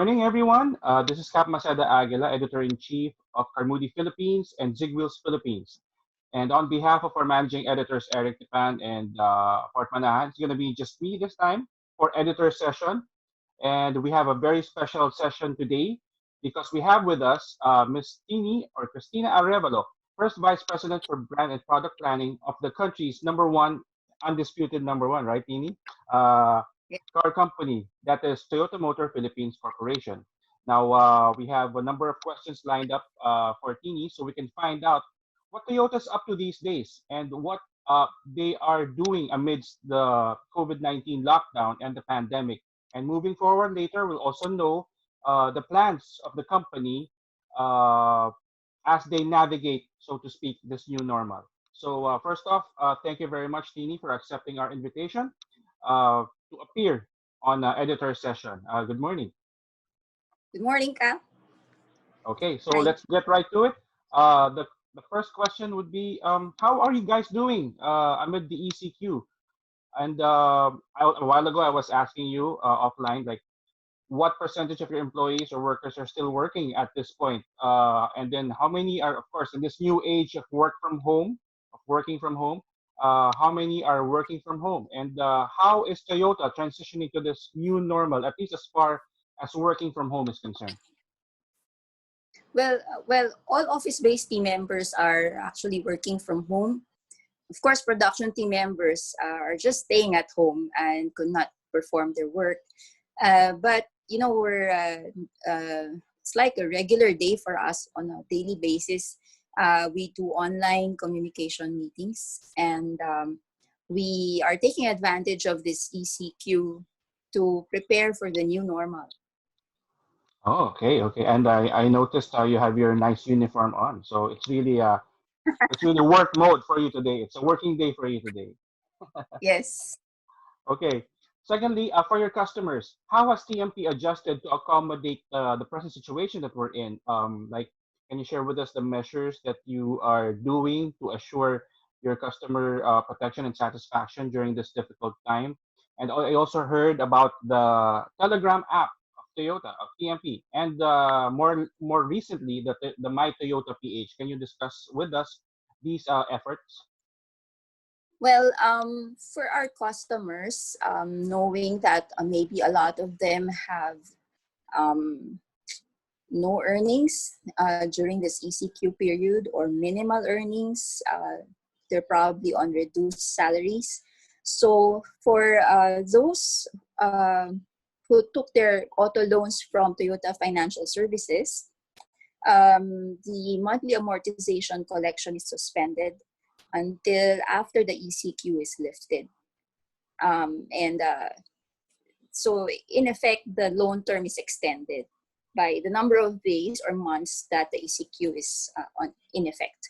morning, everyone. This is Cap Masada Aguila, Editor-in-Chief of Carmudi Philippines and ZigWheels Philippines. And on behalf of our managing editors, Eric Tipan and Fort Manahan, it's going to be just me this time for editor session. And we have a very special session today because we have with us Miss Tini or Cristina Arevalo, First Vice President for Brand and Product Planning of the country's number one, undisputed number one, right, Tini? Car company, that is Toyota Motor Philippines Corporation. Now, we have a number of questions lined up for Tini so we can find out what Toyota's up to these days and what they are doing amidst the COVID-19 lockdown and the pandemic. And moving forward later, we'll also know the plans of the company as they navigate, so to speak, this new normal. So first off, thank you very much, Tini, for accepting our invitation to appear on editor session. Good morning. Good morning, Ka. Okay, so Hi. let's get right to it. The first question would be, how are you guys doing amid the ECQ? And a while ago, I was asking you offline, like, what percentage of your employees or workers are still working at this point? And then how many are, of course, in this new age of working from home, how many are working from home? And how is Toyota transitioning to this new normal, at least as far as working from home is concerned? Well, all office-based team members are actually working from home. Of course, production team members are just staying at home and could not perform their work. But you know, it's like a regular day for us on a daily basis. We do online communication meetings, and we are taking advantage of this ECQ to prepare for the new normal. Oh, okay. And I noticed you have your nice uniform on, so it's really work mode for you today. It's a working day for you today. Yes. Okay. Secondly, for your customers, how has TMP adjusted to accommodate the present situation that we're in? Can you share with us the measures that you are doing to assure your customer protection and satisfaction during this difficult time? And I also heard about the Telegram app of Toyota, of TMP, and more recently, the My Toyota PH. Can you discuss with us these efforts? Well, for our customers, knowing that maybe a lot of them have no earnings during this ECQ period or minimal earnings, they're probably on reduced salaries. So for those who took their auto loans from Toyota Financial Services, the monthly amortization collection is suspended until after the ECQ is lifted. So in effect, the loan term is extended by the number of days or months that the ECQ is in effect.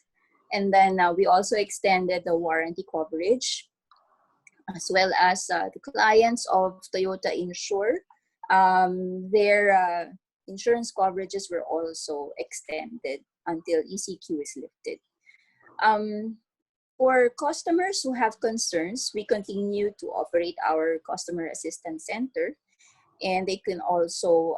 And then we also extended the warranty coverage, as well as the clients of Toyota Insure. Their insurance coverages were also extended until ECQ is lifted. For customers who have concerns, we continue to operate our customer assistance center, and they can also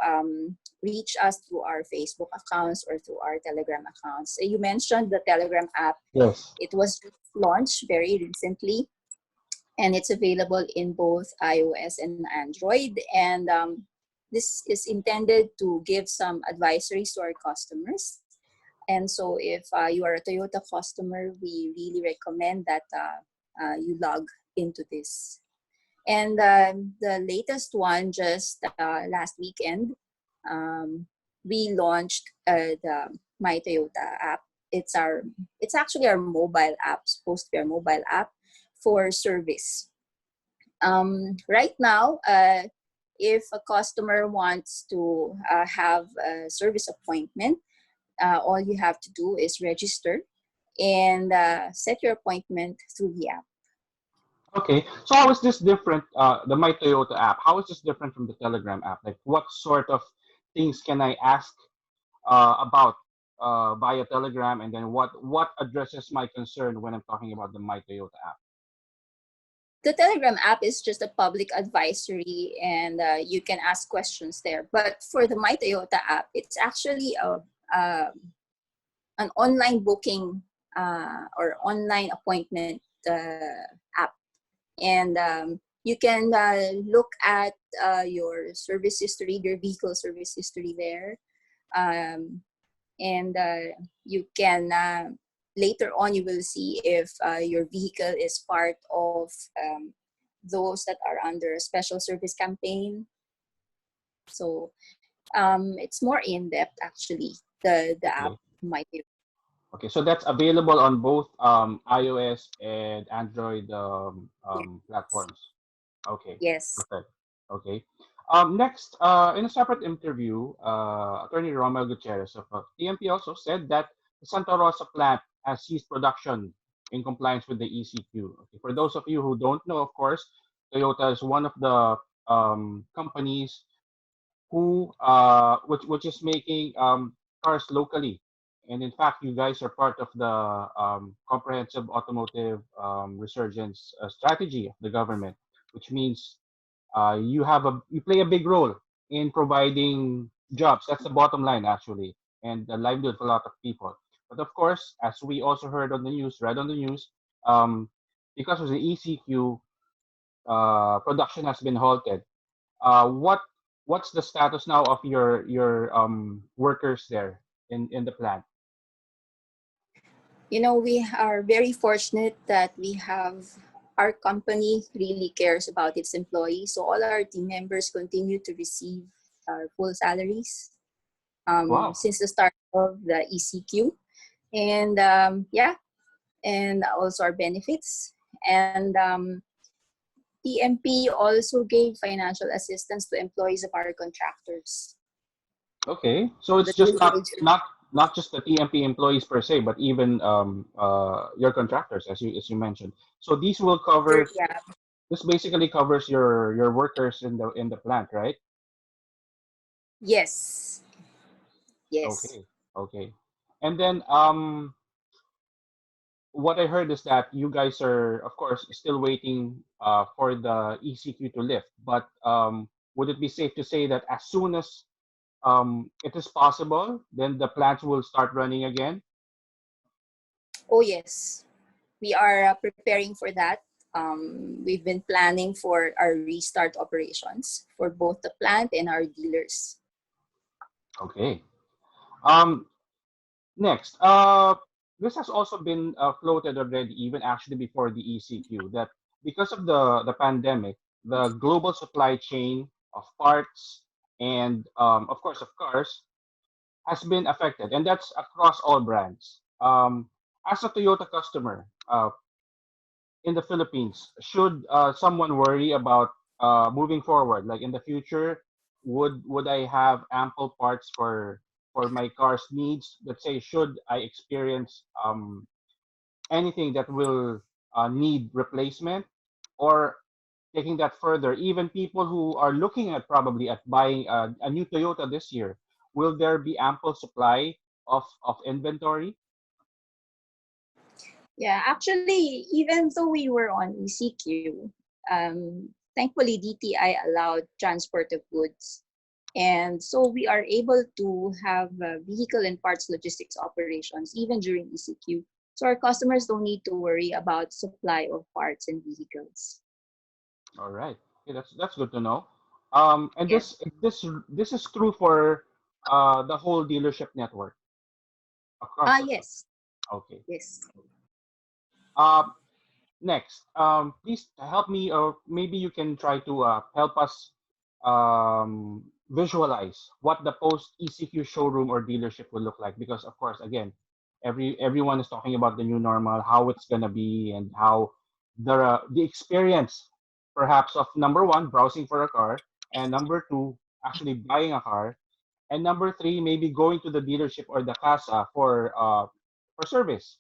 reach us through our Facebook accounts or through our Telegram accounts. You mentioned the Telegram app. Yes. It was launched very recently, and it's available in both iOS and Android. And this is intended to give some advisories to our customers. And so if you are a Toyota customer, we really recommend that you log into this. And the latest one, just last weekend, we launched the My Toyota app. It's actually our mobile app, supposed to be our mobile app for service. Right now, if a customer wants to have a service appointment, all you have to do is register and set your appointment through the app. Okay, so how is this different, the My Toyota app? How is this different from the Telegram app? Like, what sort of things can I ask about via Telegram, and then what addresses my concern when I'm talking about the My Toyota app? The Telegram app is just a public advisory, and you can ask questions there. But for the My Toyota app, it's actually a an online booking or online appointment app, and you can look at your service history, your vehicle service history there, um, and you can later on you will see if your vehicle is part of those that are under a special service campaign. So it's more in depth actually. The app Okay. might be. Okay, so that's available on both iOS and Android Yes. platforms. Okay, Yes. perfect. Okay. Next, in a separate interview, Attorney Romel Gutierrez of TMP also said that the Santa Rosa plant has ceased production in compliance with the ECQ. Okay. For those of you who don't know, of course, Toyota is one of the companies which is making cars locally. And in fact, you guys are part of the comprehensive automotive resurgence strategy of the government, which means you play a big role in providing jobs. That's the bottom line, actually, and the livelihood for a lot of people. But of course, as we also read on the news, um, because of the ECQ, production has been halted. What's the status now of your workers there in the plant? You know, we are very fortunate that we have our company really cares about its employees. So all our team members continue to receive our full salaries Wow. since the start of the ECQ. And yeah, and also our benefits. And TMP also gave financial assistance to employees of our contractors. Okay, so So it's the just new wage, not just the TMP employees per se, but even your contractors, as you mentioned. So these will cover. yeah, This basically covers your workers in the plant, right? yes, yes. Okay, okay. And then what I heard is that you guys are, of course, still waiting for the ECQ to lift. But would it be safe to say that as soon as it is possible, then the plants will start running again? Oh, yes. We are preparing for that. We've been planning for our restart operations for both the plant and our dealers. Okay. Um, Next, this has also been floated already, even actually before the ECQ, that because of the pandemic, the global supply chain of parts and, of course, of cars has been affected, and that's across all brands. As a Toyota customer in the Philippines, should someone worry about moving forward, like in the future, would I have ample parts for my car's needs? Let's say, should I experience anything that will need replacement, or taking that further, even people who are looking at probably at buying a new Toyota this year, will there be ample supply of inventory? Yeah, actually, even though we were on ECQ, thankfully DTI allowed transport of goods. And so we are able to have vehicle and parts logistics operations even during ECQ. So our customers don't need to worry about supply of parts and vehicles. All right. Okay, that's good to know. And Yeah. this is true for the whole dealership network across the country. Yes. Okay. Yes. Um, Next, please help me, or maybe you can try to help us visualize what the post ECQ showroom or dealership will look like. Because of course, again, everyone is talking about the new normal, how it's gonna be, and how the experience, perhaps, of number one, browsing for a car, and number two, actually buying a car, and number three, maybe going to the dealership or the casa for service.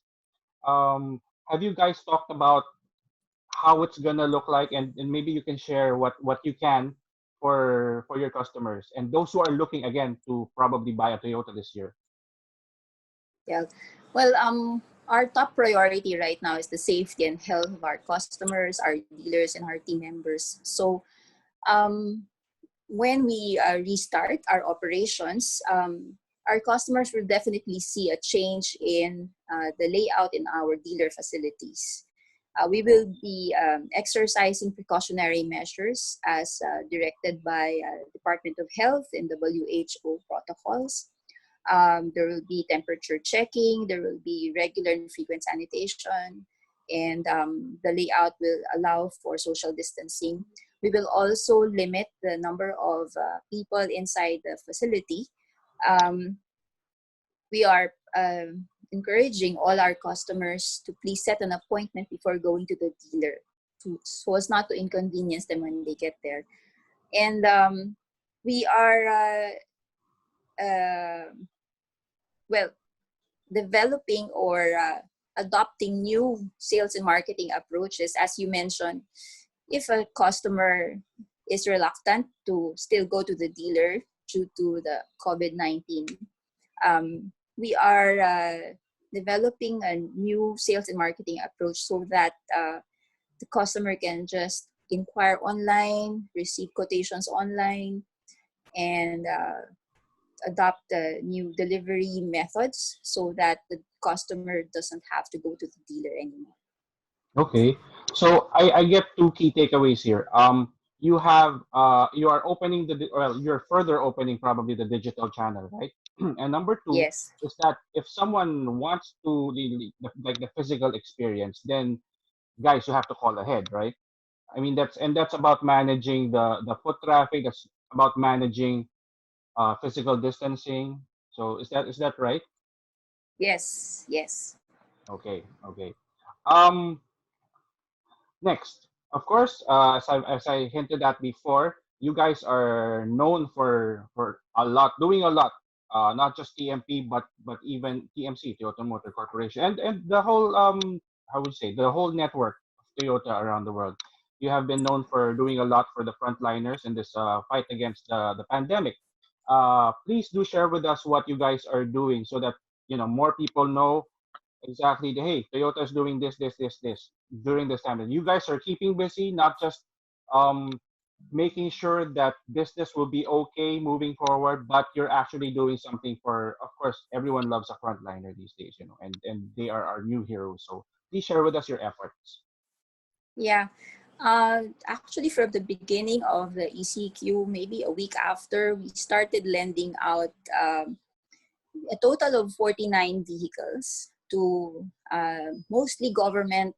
Have you guys talked about how it's gonna look like, and maybe you can share what you can for your customers and those who are looking again to probably buy a Toyota this year? Yeah. Well, our top priority right now is the safety and health of our customers, our dealers, and our team members. So um, when we restart our operations, our customers will definitely see a change in the layout in our dealer facilities. We will be exercising precautionary measures as directed by Department of Health and WHO protocols. There will be temperature checking, there will be regular and frequent sanitation, and the layout will allow for social distancing. We will also limit the number of people inside the facility. Um, we are encouraging all our customers to please set an appointment before going to the dealer so as not to inconvenience them when they get there. And we are, well, developing or adopting new sales and marketing approaches. As you mentioned, if a customer is reluctant to still go to the dealer due to the COVID-19, we are developing a new sales and marketing approach so that the customer can just inquire online, receive quotations online, and adopt new delivery methods so that the customer doesn't have to go to the dealer anymore. Okay. So I get two key takeaways here. You have you are opening well, you're further opening probably the digital channel, right? And number two Yes. is that if someone wants to like the physical experience, then guys, you have to call ahead, right? I mean that's about managing the foot traffic. That's about managing physical distancing. So is that right? Yes. Yes. Okay. Okay. Um, Next, of course, as I hinted at before, you guys are known for a lot, doing a lot, not just TMP but even TMC, Toyota Motor Corporation, and the whole how would you say the whole network of Toyota around the world. You have been known for doing a lot for the frontliners in this fight against the pandemic. Please do share with us what you guys are doing so that more people know exactly hey, Toyota is doing this during this time, and you guys are keeping busy, not just um making sure that business will be okay moving forward, but you're actually doing something for, of course, everyone loves a frontliner these days, and they are our new heroes. So please share with us your efforts. Yeah. Actually, from the beginning of the ECQ, maybe a week after, we started lending out a total of 49 vehicles to mostly government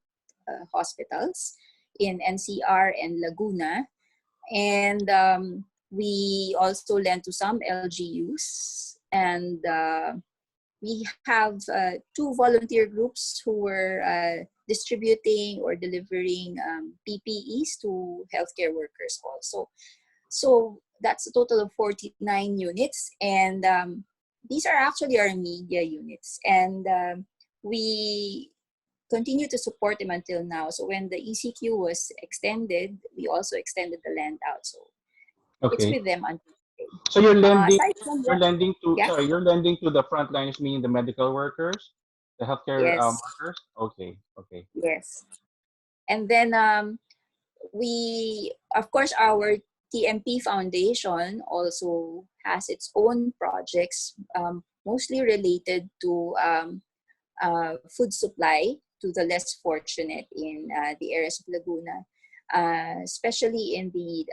hospitals in NCR and Laguna. And we also lent to some LGUs. And we have two volunteer groups who were distributing or delivering PPEs to healthcare workers also. So that's a total of 49 units. And these are actually our media units. And we continue to support them until now. So when the ECQ was extended, we also extended the lend out. So it's Okay. with them until today. So you're lending Aside from you're that, lending to yeah, sorry, you're lending to the frontliners, meaning the medical workers, the healthcare yes, workers. Okay. Okay. yes. And then we, of course, our TMP Foundation also has its own projects, mostly related to food supply to the less fortunate in the areas of Laguna, especially in the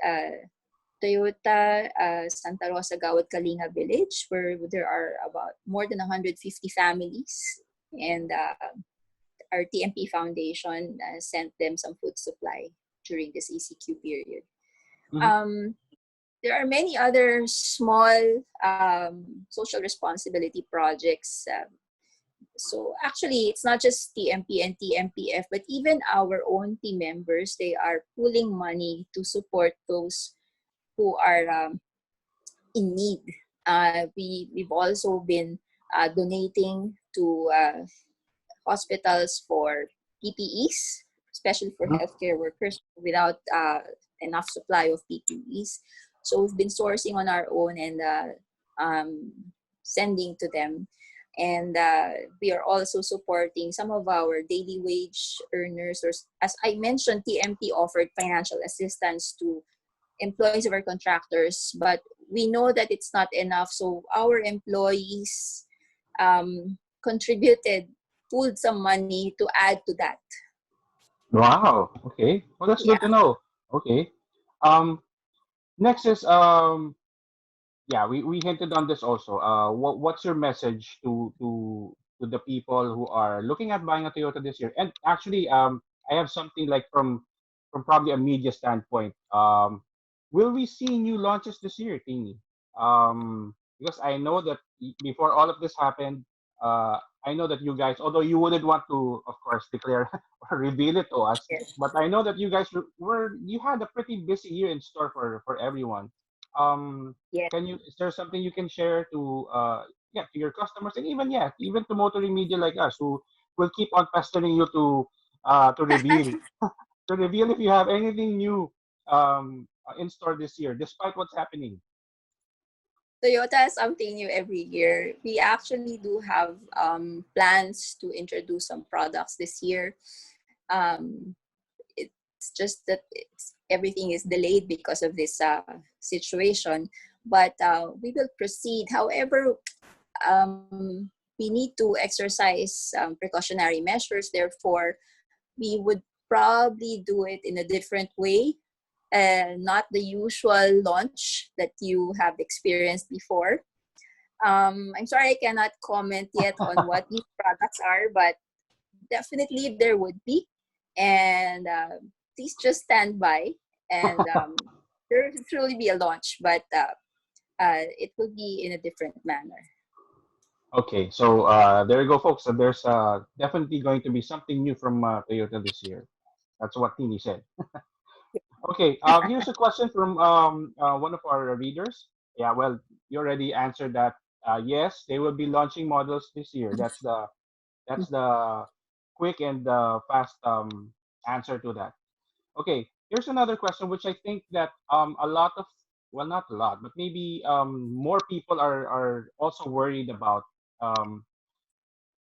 Toyota Santa Rosa Gawad Kalinga village, where there are about more than 150 families. And our TMP Foundation sent them some food supply during this ECQ period. Hmm. Um, there are many other small social responsibility projects. So actually, it's not just TMP and TMPF, but even our own team members, they are pooling money to support those who are in need. We've also been donating to hospitals for PPEs, especially for Hmm. healthcare workers without enough supply of PPEs. So we've been sourcing on our own and um, sending to them. And we are also supporting some of our daily wage earners, or as I mentioned, TMP offered financial assistance to employees of our contractors, but we know that it's not enough. So our employees contributed, pulled some money to add to that. Wow. Okay. Well, that's Yeah. good to know. Okay. Um, Next is yeah, we hinted on this also. What's your message to the people who are looking at buying a Toyota this year? And actually, I have something like from probably a media standpoint. Will we see new launches this year, Tini? Because I know that before all of this happened, I know that you guys, although you wouldn't want to, of course, declare or reveal it to us, Yes. but I know that you guys were you had a pretty busy year in store for everyone. Um, Yes. can you? Is there something you can share to yeah, to your customers, and even yeah, even to motoring media like us who will keep on pestering you to reveal if you have anything new in store this year, despite what's happening. Toyota has something new every year. We actually do have plans to introduce some products this year. Um, it's just that everything is delayed because of this situation. But we will proceed. However, we need to exercise precautionary measures. Therefore, we would probably do it in a different way, not the usual launch that you have experienced before. I'm sorry I cannot comment yet on what these products are, but definitely there would be. And please just stand by. And there will truly be a launch, but it will be in a different manner. Okay, so there you go, folks. So there's definitely going to be something new from Toyota this year. That's what Tini said. Okay, here's a question from one of our readers. Yeah, well, you already answered that. Yes, they will be launching models this year. That's the quick and fast answer to that. Okay, here's another question, which I think that a lot of, well, not a lot, but maybe more people are also worried about. Um,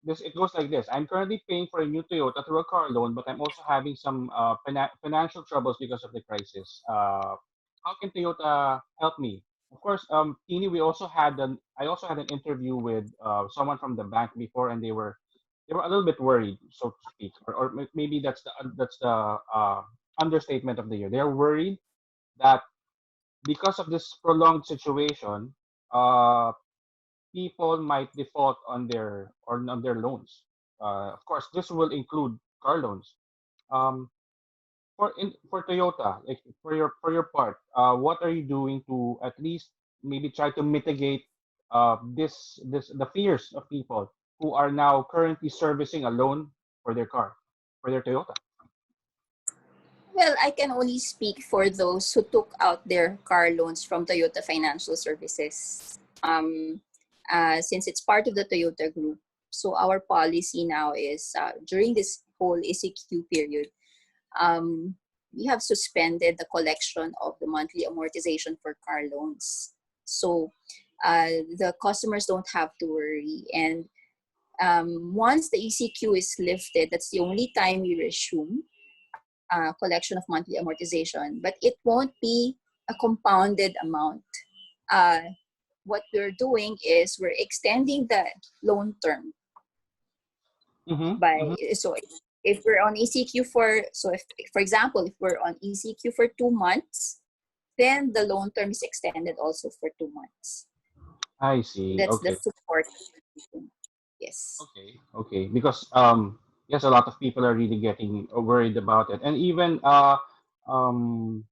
this it goes like this. I'm currently paying for a new Toyota through a car loan, but I'm also having some financial troubles because of the crisis. How can Toyota help me? Of course, Tini, I also had an interview with someone from the bank before, and they were a little bit worried, so to speak, or maybe that's the understatement of the year. They're worried that because of this prolonged situation, people might default on their loans. Of course, this will include car loans. Um, for Toyota, like for your part, what are you doing to at least maybe try to mitigate this the fears of people who are now currently servicing a loan for their car, for their Toyota? Well, I can only speak for those who took out their car loans from Toyota Financial Services. Since it's part of the Toyota Group, so our policy now is during this whole ECQ period, um, we have suspended the collection of the monthly amortization for car loans. So the customers don't have to worry. And once the ECQ is lifted, that's the only time we resume collection of monthly amortization, but it won't be a compounded amount. Uh, what we're doing is we're extending the loan term Mm-hmm. by, Mm-hmm. so if we're on ECQ for, so if for example, if we're on ECQ for 2 months, then the loan term is extended also for 2 months. I see. That's the Okay. support. Yes. Okay. Okay. Because yes, a lot of people are really getting worried about it, and even um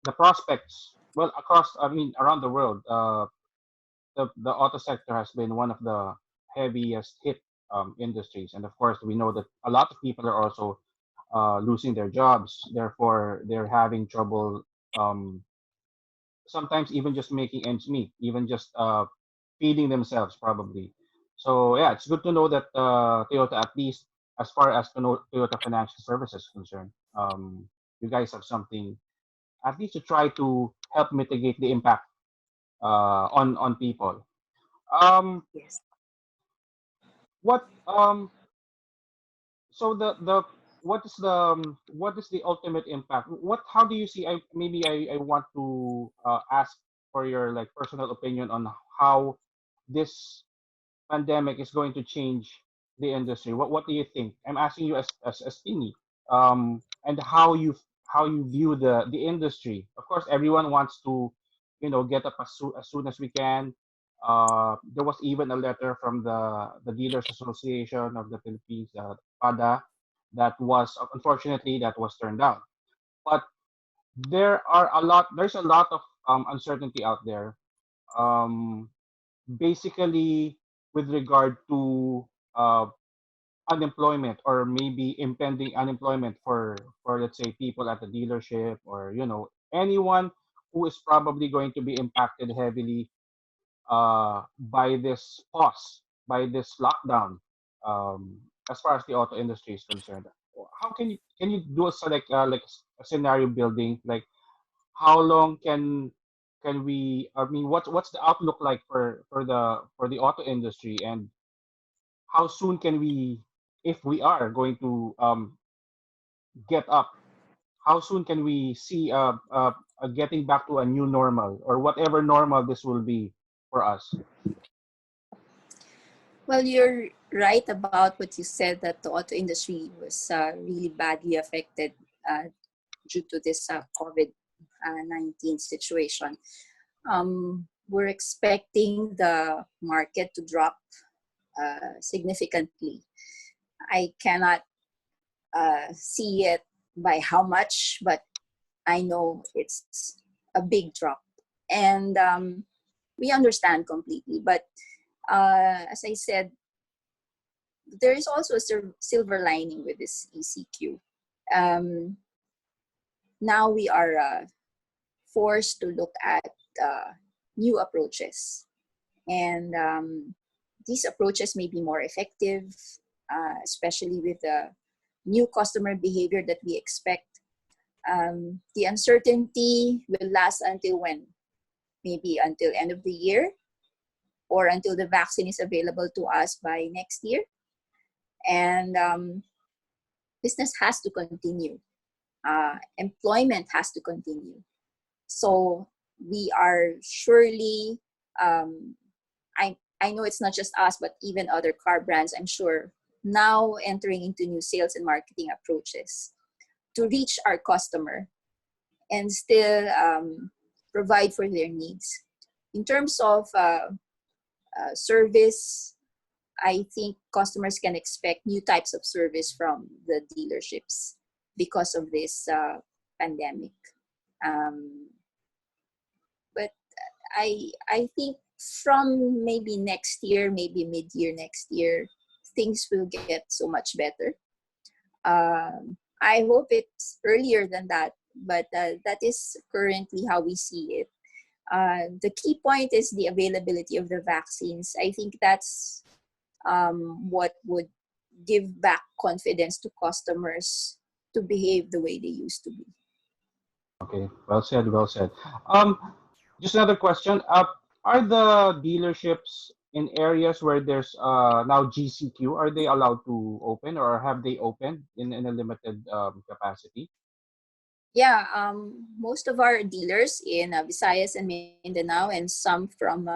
the prospects, well, across, I mean, around the world, the auto sector has been one of the heaviest hit industries, and of course we know that a lot of people are also losing their jobs, therefore they're having trouble, um, sometimes even just making ends meet, even just feeding themselves probably. So yeah, it's good to know that Toyota, at least as far as Toyota Financial Services is concerned, you guys have something at least to try to help mitigate the impact on people. Um, Yes. what so the what is the ultimate impact? What how do you see? I want to ask for your like personal opinion on how this pandemic is going to change the industry. What do you think? I'm asking you as Tini, and how you view the industry. Of course, everyone wants to, get up as soon as we can. There was even a letter from the Dealers Association of the Philippines, PADA, that was unfortunately that was turned down. But there's a lot of uncertainty out there. Um, Basically with regard to unemployment or maybe impending unemployment for let's say people at the dealership or anyone who is probably going to be impacted heavily by this pause, by this lockdown, as far as the auto industry is concerned. How can you do a select like a scenario building, like how long can we, I mean, what's the outlook like for the auto industry, and how soon can we, if we are going to get up, how soon can we see getting back to a new normal or whatever normal this will be for us? Well, you're right about what you said, that the auto industry was really badly affected due to this COVID 19 situation. We're expecting the market to drop significantly. I cannot see it by how much, but I know it's a big drop. And we understand completely. But as I said, there is also a silver lining with this ECQ. Um, Now we are forced to look at new approaches. And these approaches may be more effective, especially with the new customer behavior that we expect. The uncertainty will last until when? Maybe until end of the year, or until the vaccine is available to us by next year. And business has to continue. Employment has to continue. So we are surely, I know it's not just us, but even other car brands, I'm sure, now entering into new sales and marketing approaches to reach our customer and still provide for their needs. In terms of service, I think customers can expect new types of service from the dealerships because of this pandemic. Um, but I think from maybe next year, maybe mid-year next year, things will get so much better. I hope it's earlier than that, but that is currently how we see it. The key point is the availability of the vaccines. I think that's what would give back confidence to customers to behave the way they used to be. Okay, well said, well said. um just another question. Are the dealerships in areas where there's now GCQ, are they allowed to open, or have they opened in a limited capacity? Yeah, most of our dealers in Visayas and Mindanao, and some from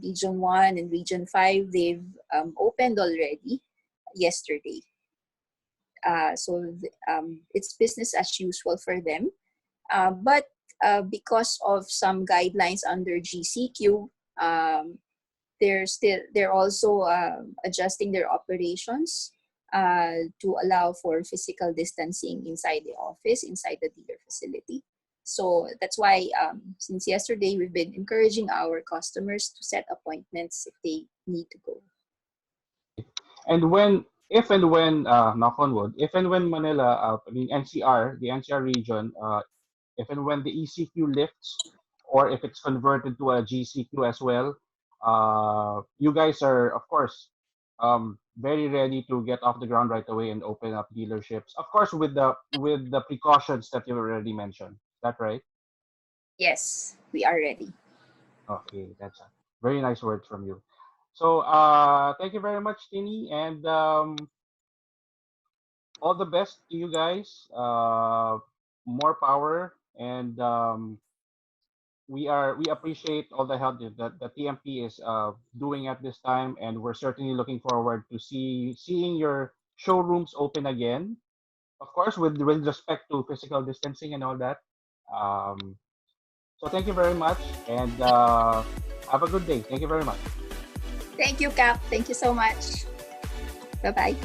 Region 1 and Region 5, they've opened already yesterday. It's business as usual for them. But because of some guidelines under GCQ, um, they're also adjusting their operations to allow for physical distancing inside the office, inside the dealer facility. So that's why since yesterday we've been encouraging our customers to set appointments if they need to go. And if and when, knock on wood, if and when Manila, I mean NCR, the NCR region, if and when the ECQ lifts, or if it's converted to a GCQ as well, you guys are, of course, very ready to get off the ground right away and open up dealerships. Of course, with the precautions that you already mentioned. Is that right? Yes, we are ready. Okay, that's a very nice words from you. So thank you very much, Tini, and all the best to you guys. More power, and we appreciate all the help that the TMP is doing at this time, and we're certainly looking forward to seeing your showrooms open again. Of course, with respect to physical distancing and all that. Um, so thank you very much, and have a good day. Thank you very much. Thank you, Cap. Thank you so much. Bye bye.